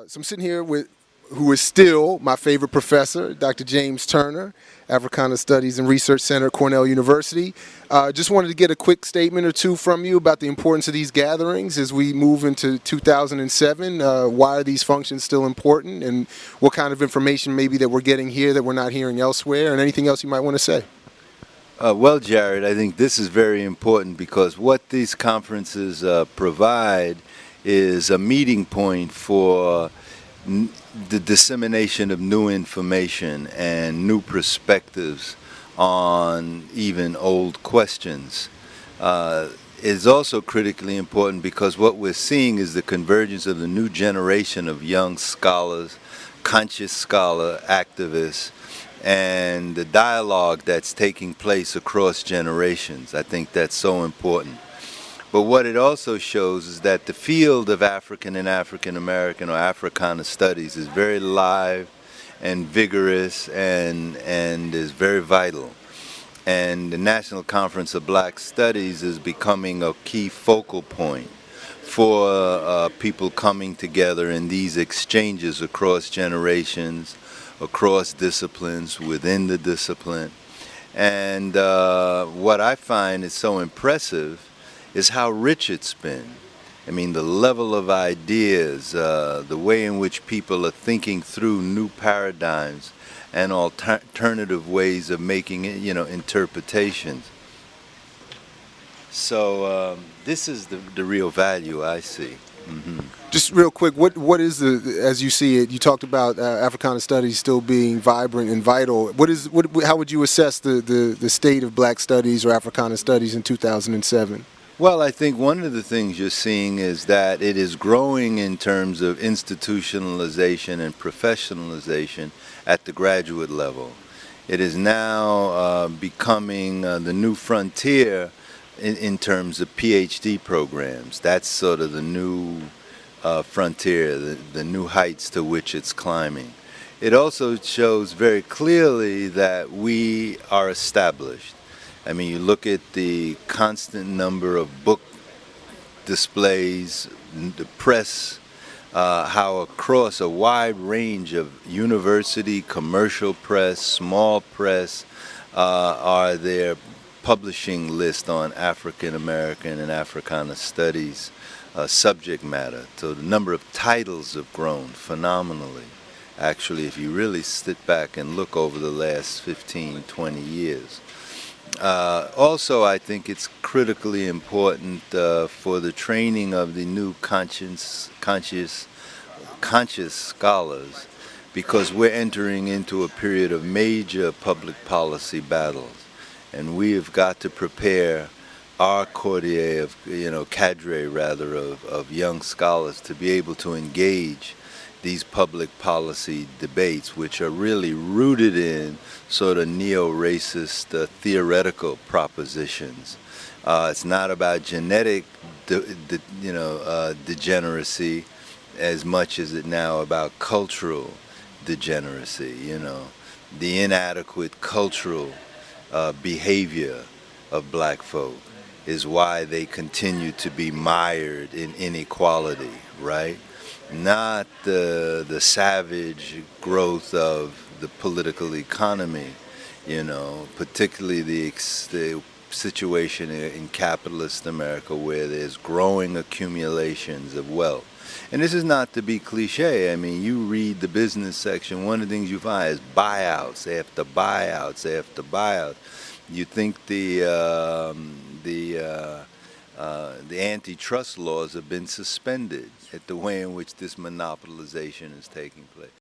So I'm sitting here with who is still my favorite professor, Dr. James Turner, Africana Studies and Research Center at Cornell University. Just wanted to get a quick statement or two from you about the importance of these gatherings as we move into 2007. Why are these functions still important, and what kind of information maybe that we're getting here that we're not hearing elsewhere, and anything else you might want to say? Well, Jared, I think this is very important because what these conferences provide is a meeting point for the dissemination of new information and new perspectives on even old questions. It's also critically important because what we're seeing is the convergence of the new generation of young scholars, conscious scholar activists, and the dialogue that's taking place across generations. I think that's so important. But what it also shows is that the field of African and African American or Africana studies is very live and vigorous and is very vital. And the National Conference of Black Studies is becoming a key focal point for people coming together in these exchanges across generations, across disciplines, within the discipline. And what I find is so impressive is how rich it's been. I mean, the level of ideas, the way in which people are thinking through new paradigms and alternative ways of making it, interpretations. So this is the real value I see. Mm-hmm. Just real quick, what is as you see it? You talked about Africana studies still being vibrant and vital. How would you assess the state of Black studies or Africana studies in 2007? Well, I think one of the things you're seeing is that it is growing in terms of institutionalization and professionalization at the graduate level. It is now becoming the new frontier in terms of PhD programs. That's sort of the new frontier, the new heights to which it's climbing. It also shows very clearly that we are established. I mean, you look at the constant number of book displays, the press, how across a wide range of university, commercial press, small press, are there publishing list on African American and Africana studies subject matter. So the number of titles have grown phenomenally. Actually, if you really sit back and look over the last 15, 20 years. Also, I think it's critically important for the training of the new conscious scholars, because we're entering into a period of major public policy battles, and we have got to prepare our cadre of young scholars to be able to engage these public policy debates, which are really rooted in sort of neo-racist theoretical propositions. It's not about genetic degeneracy as much as it now about cultural degeneracy, the inadequate cultural behavior of black folk is why they continue to be mired in inequality, right? Not the savage growth of the political economy, particularly the situation in capitalist America where there's growing accumulations of wealth. And this is not to be cliche. I mean, you read the business section, one of the things you find is buyouts after buyouts after buyouts. You think the antitrust laws have been suspended at the way in which this monopolization is taking place.